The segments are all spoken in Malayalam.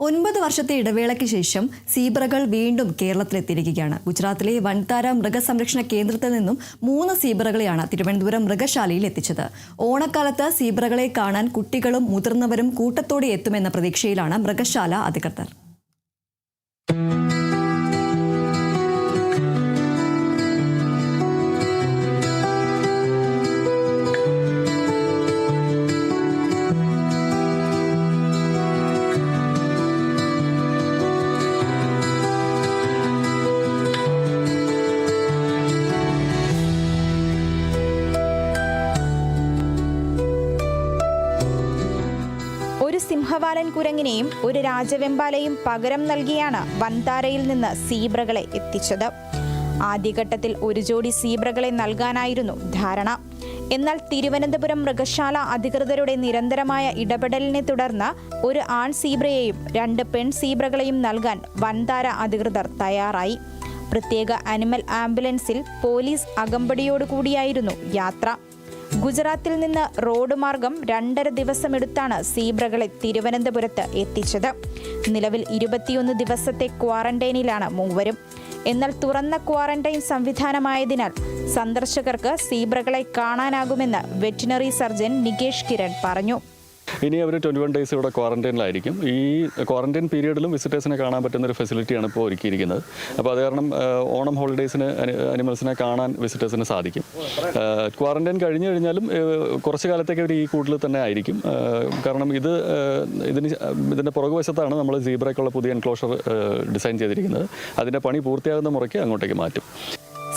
9 വർഷത്തെ ഇടവേളയ്ക്ക് ശേഷം സീബ്രകൾ വീണ്ടും കേരളത്തിലെത്തിയിരിക്കുകയാണ്. ഗുജറാത്തിലെ വൻതാര മൃഗസംരക്ഷണ കേന്ദ്രത്തിൽ നിന്നും 3 സീബ്രകളെയാണ് തിരുവനന്തപുരം മൃഗശാലയിൽ എത്തിച്ചത്. ഓണക്കാലത്ത് സീബ്രകളെ കാണാൻ കുട്ടികളും മുതിർന്നവരും കൂട്ടത്തോടെ എത്തുമെന്ന പ്രതീക്ഷയിലാണ് മൃഗശാല അധികൃതർ. ഒരു സിംഹവാലൻ കുരങ്ങിനെയും ഒരു രാജവെമ്പാലയും പകരം നൽകിയാണ് വൻതാരയിൽ നിന്ന് സീബ്രകളെ എത്തിച്ചത്. ആദ്യഘട്ടത്തിൽ ഒരു ജോഡി സീബ്രകളെ നൽകാനായിരുന്നു ധാരണ. എന്നാൽ തിരുവനന്തപുരം മൃഗശാല അധികൃതരുടെ നിരന്തരമായ ഇടപെടലിനെ തുടർന്ന് ഒരു ആൺ സീബ്രയെയും 2 പെൺ സീബ്രകളെയും നൽകാൻ വൻതാര അധികൃതർ തയ്യാറായി. പ്രത്യേക അനിമൽ ആംബുലൻസിൽ പോലീസ് അകമ്പടിയോടുകൂടിയായിരുന്നു യാത്ര. ഗുജറാത്തിൽ നിന്ന് റോഡ് മാർഗം 2.5 ദിവസമെടുത്താണ് സീബ്രകളെ തിരുവനന്തപുരത്ത് എത്തിച്ചത്. നിലവിൽ 21 ദിവസത്തെ ക്വാറന്റൈനിലാണ് മൂവരും. എന്നാൽ തുറന്ന ക്വാറന്റൈൻ സംവിധാനമായതിനാൽ സന്ദർശകർക്ക് സീബ്രകളെ കാണാനാകുമെന്ന് വെറ്റിനറി സർജൻ നികേഷ് കിരൺ പറഞ്ഞു. ഇനി അവർ 21 ഡേയ്സ് ഇവിടെ ക്വാറന്റൈനിലായിരിക്കും. ഈ ക്വാറന്റൈൻ പീരീഡിലും വിസിറ്റേഴ്സിനെ കാണാൻ പറ്റുന്ന ഒരു ഫെസിലിറ്റിയാണ് ഇപ്പോൾ ഒരുക്കിയിരിക്കുന്നത്. അപ്പോൾ അത് കാരണം ഓണം ഹോളിഡേയ്സിന് അനിമൽസിനെ കാണാൻ വിസിറ്റേഴ്സിന് സാധിക്കും. ക്വാറന്റൈൻ കഴിഞ്ഞാലും കുറച്ച് കാലത്തേക്ക് അവർ ഈ കൂട്ടിൽ തന്നെ ആയിരിക്കും. കാരണം ഇതിൻ്റെ പുറകുവശത്താണ് നമ്മൾ സീബ്രയ്ക്കുള്ള പുതിയ എൻക്ലോഷർ ഡിസൈൻ ചെയ്തിരിക്കുന്നത്. അതിൻ്റെ പണി പൂർത്തിയാകുന്ന മുറയ്ക്ക് അങ്ങോട്ടേക്ക് മാറ്റും.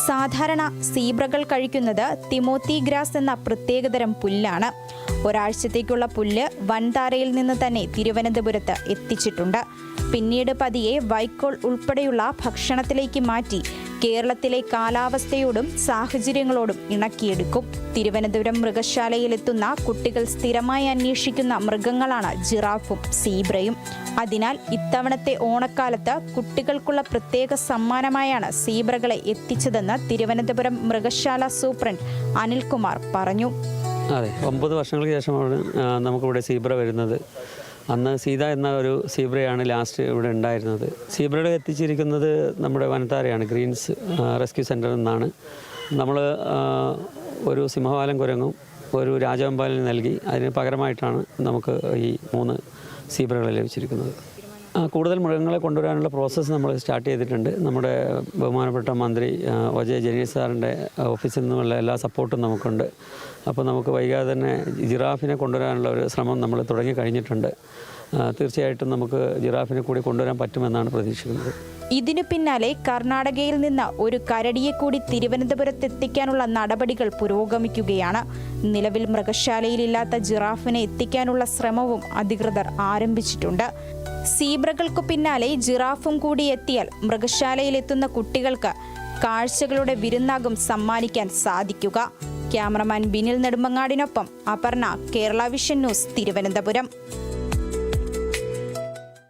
സാധാരണ സീബ്രകൾ കഴിക്കുന്നത് തിമോത്തി ഗ്രാസ് എന്ന പ്രത്യേകതരം പുല്ലാണ്. ഒരാഴ്ചത്തേക്കുള്ള പുല്ല് വൻതാരയിൽ നിന്ന് തന്നെ തിരുവനന്തപുരത്ത് എത്തിച്ചിട്ടുണ്ട്. പിന്നീട് പതിയെ വൈക്കോൽ ഉൾപ്പെടെയുള്ള ഭക്ഷണത്തിലേക്ക് മാറ്റി കേരളത്തിലെ കാലാവസ്ഥയോടും സാഹചര്യങ്ങളോടും ഇണക്കിയെടുക്കും. തിരുവനന്തപുരം മൃഗശാലയിലെത്തുന്ന കുട്ടികൾ സ്ഥിരമായി അന്വേഷിക്കുന്ന മൃഗങ്ങളാണ് ജിറാഫും സീബ്രയും. അതിനാൽ ഇത്തവണത്തെ ഓണക്കാലത്ത് കുട്ടികൾക്കുള്ള പ്രത്യേക സമ്മാനമായാണ് സീബ്രകളെ എത്തിച്ചതെന്ന് തിരുവനന്തപുരം മൃഗശാല സൂപ്രണ്ട് അനിൽകുമാർ പറഞ്ഞു. അതെ, 9 വർഷങ്ങൾക്ക് ശേഷമാണ് നമുക്കിവിടെ സീബ്ര വരുന്നത്. അന്ന് സീത എന്ന ഒരു സീബ്രയാണ് ലാസ്റ്റ് ഇവിടെ ഉണ്ടായിരുന്നത്. സീബ്രകളെ എത്തിച്ചിരിക്കുന്നത് നമ്മുടെ വനത്താരയാണ്, ഗ്രീൻസ് റെസ്ക്യൂ സെൻറ്ററിൽ നിന്നാണ്. നമ്മൾ ഒരു സിംഹവാലൻ കുരങ്ങും ഒരു രാജവെമ്പാലിനും നൽകി. അതിന് പകരമായിട്ടാണ് നമുക്ക് ഈ 3 സീബ്രകളെ ലഭിച്ചിരിക്കുന്നത്. കൂടുതൽ മൃഗങ്ങളെ കൊണ്ടുവരാനുള്ള പ്രോസസ്സ് നമ്മൾ സ്റ്റാർട്ട് ചെയ്തിട്ടുണ്ട്. നമ്മുടെ ബഹുമാനപ്പെട്ട മന്ത്രി ഒ.ജെ. ജനീഷ് സാറിൻ്റെ ഓഫീസിൽ നിന്നുമുള്ള എല്ലാ സപ്പോർട്ടും നമുക്കുണ്ട്. അപ്പോൾ നമുക്ക് വൈകാതെ തന്നെ ജിറാഫിനെ കൊണ്ടുവരാനുള്ള ഒരു ശ്രമം നമ്മൾ തുടങ്ങി കഴിഞ്ഞിട്ടുണ്ട്. തീർച്ചയായിട്ടും നമുക്ക് ജിറാഫിനെ കൂടി കൊണ്ടുവരാൻ പറ്റുമെന്നാണ് പ്രതീക്ഷിക്കുന്നത്. ഇതിനു പിന്നാലെ കർണാടകയിൽ നിന്ന് ഒരു കരടിയെ കൂടി തിരുവനന്തപുരത്ത് എത്തിക്കാനുള്ള നടപടികൾ പുരോഗമിക്കുകയാണ്. നിലവിൽ മൃഗശാലയിലില്ലാത്ത ജിറാഫിനെ എത്തിക്കാനുള്ള ശ്രമവും അധികൃതർ ആരംഭിച്ചിട്ടുണ്ട്. സീബ്രകൾക്കു പിന്നാലെ ജിറാഫും കൂടി എത്തിയാൽ മൃഗശാലയിലെത്തുന്ന കുട്ടികൾക്ക് കാഴ്ചകളുടെ വിരുന്നാകും സമ്മാനിക്കാൻ സാധിക്കുക. ക്യാമറമാൻ ബിനിൽ നെടുമങ്ങാടിനൊപ്പം അപർണ, കേരള വിഷൻ ന്യൂസ്, തിരുവനന്തപുരം.